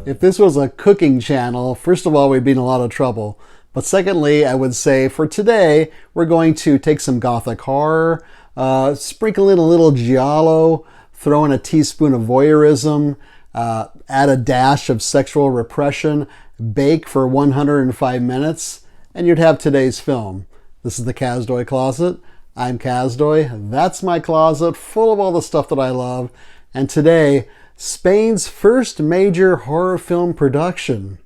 If this was a cooking channel, first of all, we'd be in a lot of trouble. But secondly, I would say for today, we're going to take some Gothic horror, sprinkle in a little giallo, throw in a teaspoon of voyeurism, add a dash of sexual repression, bake for 105 minutes, and you'd have today's film. This is the Kazdoy Closet. I'm Kazdoy. That's my closet full of all the stuff that I love. And today, Spain's first major horror film production.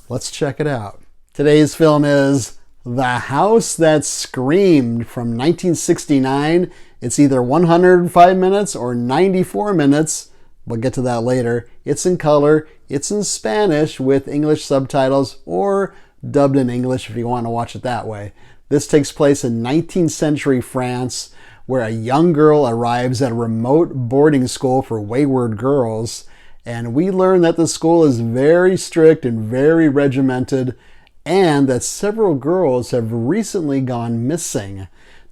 Let's check it out. Today's film is The House That Screamed from 1969. It's either 105 minutes or 94 minutes. We'll get to that later. It's in color. It's in Spanish with English subtitles or dubbed in English if you want to watch it that way. This takes place in 19th century France, where a young girl arrives at a remote boarding school for wayward girls, and we learn that the school is very strict and very regimented, and that several girls have recently gone missing.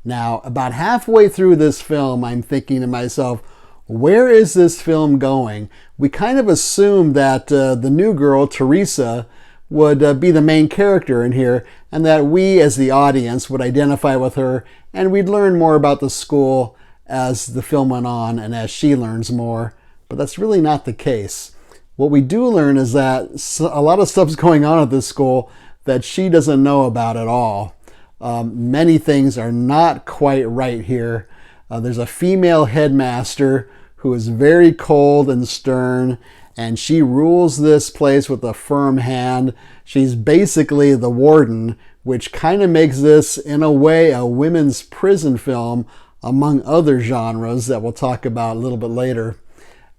Now, about halfway through this film, I'm thinking to myself, where is this film going? We kind of assumed that the new girl, Teresa, would be the main character in here, and that we as the audience would identify with her, and we'd learn more about the school as the film went on and as she learns more. But that's really not the case. What we do learn is that a lot of stuff's going on at this school that she doesn't know about at all. Many things are not quite right here. There's a female headmaster who is very cold and stern, and she rules this place with a firm hand. She's basically the warden, which kind of makes this, in a way, a women's prison film, among other genres that we'll talk about a little bit later.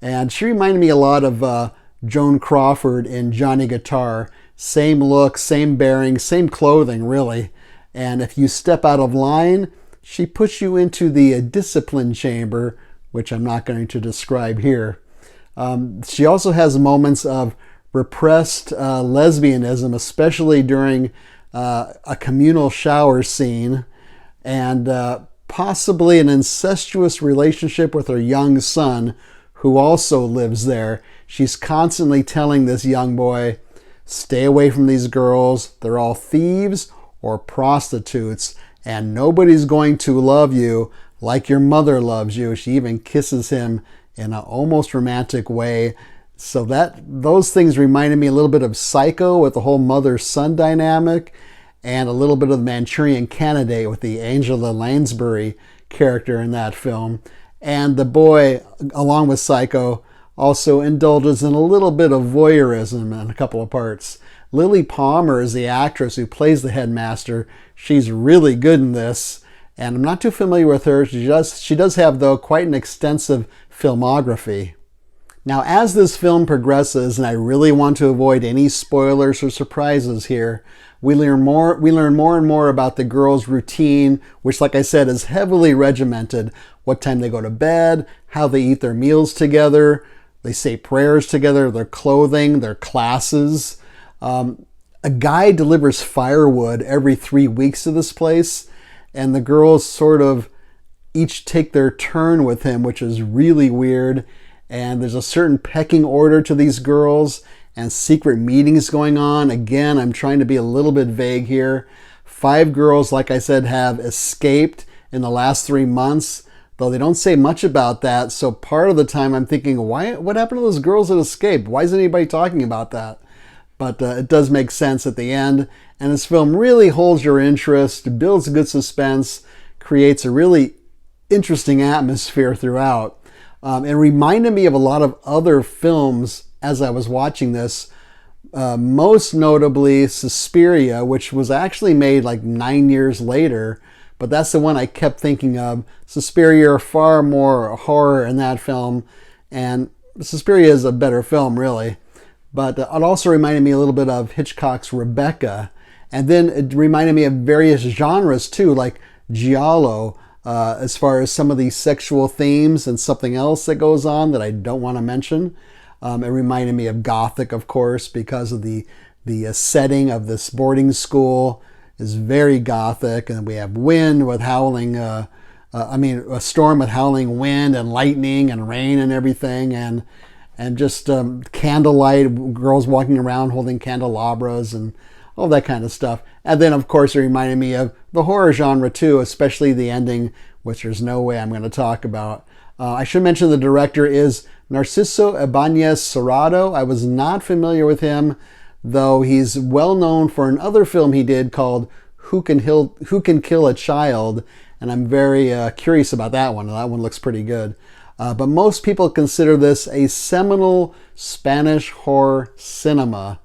And she reminded me a lot of Joan Crawford in Johnny Guitar. Same look, same bearing, same clothing, really. And if you step out of line, she puts you into the discipline chamber, which I'm not going to describe here. She also has moments of repressed lesbianism, especially during a communal shower scene, and possibly an incestuous relationship with her young son, who also lives there. She's constantly telling this young boy, stay away from these girls. They're all thieves or prostitutes, and nobody's going to love you like your mother loves you. She even kisses him in an almost romantic way. So those things reminded me a little bit of Psycho with the whole mother-son dynamic, and a little bit of the Manchurian Candidate with the Angela Lansbury character in that film. And the boy, along with Psycho, also indulges in a little bit of voyeurism in a couple of parts. Lily Palmer is the actress who plays the headmaster. She's really good in this, and I'm not too familiar with her. She does have, though, quite an extensive filmography. Now, as this film progresses, and I really want to avoid any spoilers or surprises here, we learn more and more about the girls' routine, which, like I said, is heavily regimented. What time they go to bed, how they eat their meals together, they say prayers together, their clothing, their classes. A guy delivers firewood every 3 weeks to this place, and the girls sort of each take their turn with him, which is really weird. And there's a certain pecking order to these girls and secret meetings going on. Again, I'm trying to be a little bit vague here. 5 girls, like I said, have escaped in the last 3 months, though they don't say much about that. So part of the time I'm thinking, what happened to those girls that escaped? Why isn't anybody talking about that? But it does make sense at the end. And this film really holds your interest, builds good suspense, creates a really interesting atmosphere throughout. It reminded me of a lot of other films as I was watching this, most notably Suspiria, which was actually made like 9 years later, but that's the one I kept thinking of. Suspiria, far more horror in that film, and Suspiria is a better film, really. But it also reminded me a little bit of Hitchcock's Rebecca, and then it reminded me of various genres too, like giallo, as far as some of these sexual themes and something else that goes on that I don't want to mention. It reminded me of Gothic, of course, because of the setting of this boarding school is very Gothic, and we have wind with howling, a storm with howling wind and lightning and rain and everything, and and just candlelight, girls walking around holding candelabras and all that kind of stuff. And then, of course, it reminded me of the horror genre too, especially the ending, which there's no way I'm going to talk about. I should mention the director is Narciso Ibáñez Serrado. I was not familiar with him, though he's well known for another film he did called Who Can Kill a Child, and I'm very curious about that one. That one looks pretty good. But most people consider this a seminal Spanish horror cinema.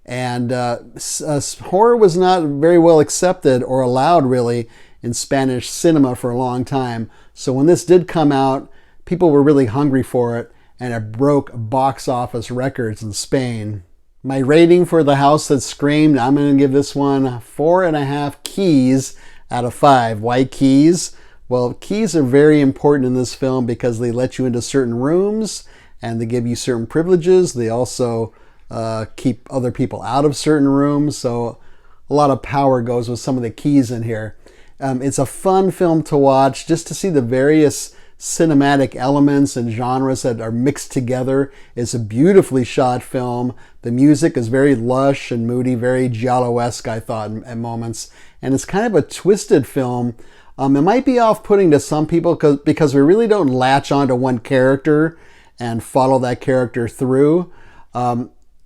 And horror was not very well accepted or allowed really in Spanish cinema for a long time. So when this did come out, people were really hungry for it, and it broke box office records in Spain. My rating for The House That Screamed, I'm going to give this one 4.5 keys out of 5. Why keys? Well, keys are very important in this film because they let you into certain rooms and they give you certain privileges. They also keep other people out of certain rooms. So a lot of power goes with some of the keys in here. It's a fun film to watch just to see the various cinematic elements and genres that are mixed together. It's a beautifully shot film. The music is very lush and moody, very giallo-esque, I thought, at moments. And it's kind of a twisted film. It might be off-putting to some people because we really don't latch onto one character and follow that character through.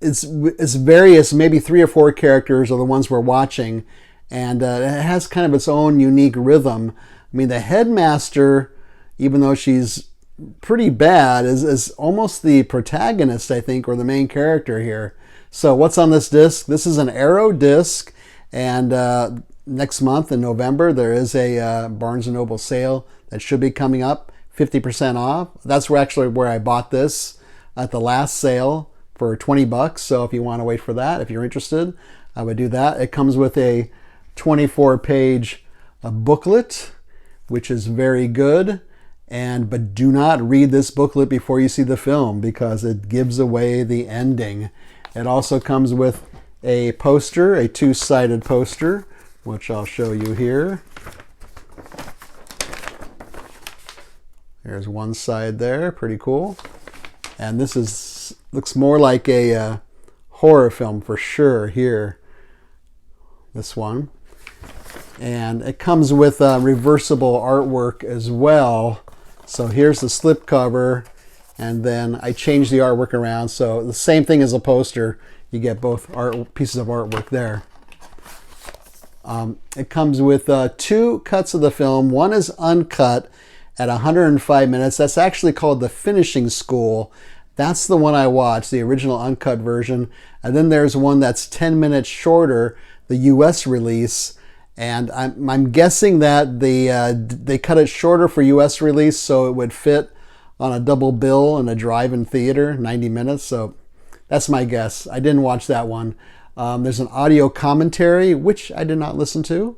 It's various, maybe 3 or 4 characters are the ones we're watching, and it has kind of its own unique rhythm. I mean, the headmaster, even though she's pretty bad, is almost the protagonist, I think, or the main character here. So what's on this disc? This is an Arrow disc, and next month in November there is a Barnes & Noble sale that should be coming up, 50% off. That's where I bought this at the last sale for $20. So if you want to wait for that, if you're interested, I would do that. It comes with a 24-page booklet, which is very good. But do not read this booklet before you see the film because it gives away the ending. It also comes with a poster, a 2-sided poster, which I'll show you here. There's one side there, pretty cool. And this looks more like a horror film for sure here, this one. And it comes with reversible artwork as well. So here's the slipcover, and then I changed the artwork around. So the same thing as a poster, you get both pieces of artwork there. It comes with 2 cuts of the film. One is uncut at 105 minutes. That's actually called The Finishing School. That's the one I watched, the original uncut version. And then there's one that's 10 minutes shorter, the US release. And I'm guessing that they cut it shorter for US release so it would fit on a double bill in a drive-in theater, 90 minutes. So that's my guess. I didn't watch that one. There's an audio commentary, which I did not listen to.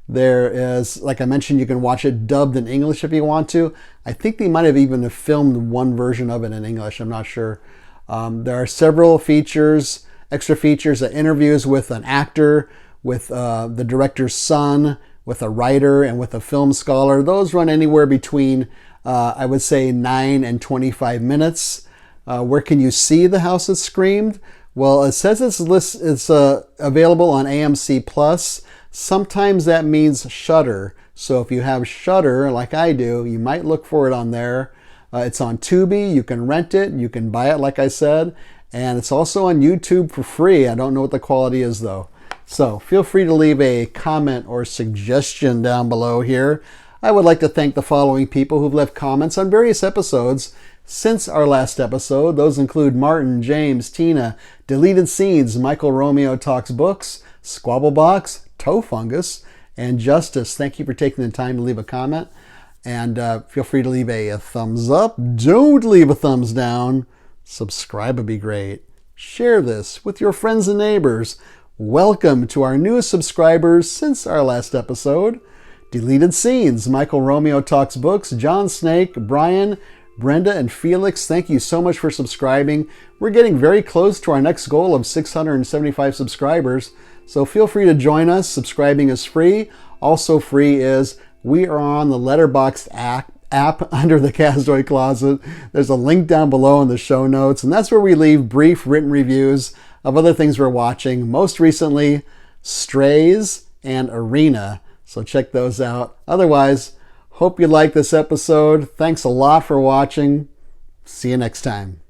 There is, like I mentioned, you can watch it dubbed in English if you want to. I think they might have even filmed one version of it in English. I'm not sure. There are several features, extra features, interviews with an actor, with the director's son, with a writer, and with a film scholar. Those run anywhere between, I would say, 9 and 25 minutes. Where can you see The House That Screamed? Well, it says it's available on AMC Plus. Sometimes that means Shudder. So if you have Shudder, like I do, you might look for it on there. It's on Tubi. You can rent it. You can buy it, like I said. And it's also on YouTube for free. I don't know what the quality is, though. So feel free to leave a comment or suggestion down below here. I would like to thank the following people who've left comments on various episodes since our last episode. Those include Martin, James, Tina, Deleted Scenes, Michael Romeo Talks Books, Squabblebox, Toe Fungus, and Justice. Thank you for taking the time to leave a comment. And feel free to leave a thumbs up. Don't leave a thumbs down. Subscribe would be great. Share this with your friends and neighbors. Welcome to our newest subscribers since our last episode. Deleted Scenes, Michael Romeo Talks Books, John Snake, Brian, Brenda, and Felix. Thank you so much for subscribing. We're getting very close to our next goal of 675 subscribers. So feel free to join us. Subscribing is free. Also free is we are on the Letterboxd app under the Kazdoy Closet. There's a link down below in the show notes, and that's where we leave brief written reviews of other things we're watching. Most recently, Strays and Arena. So check those out. Otherwise, hope you like this episode. Thanks a lot for watching. See you next time.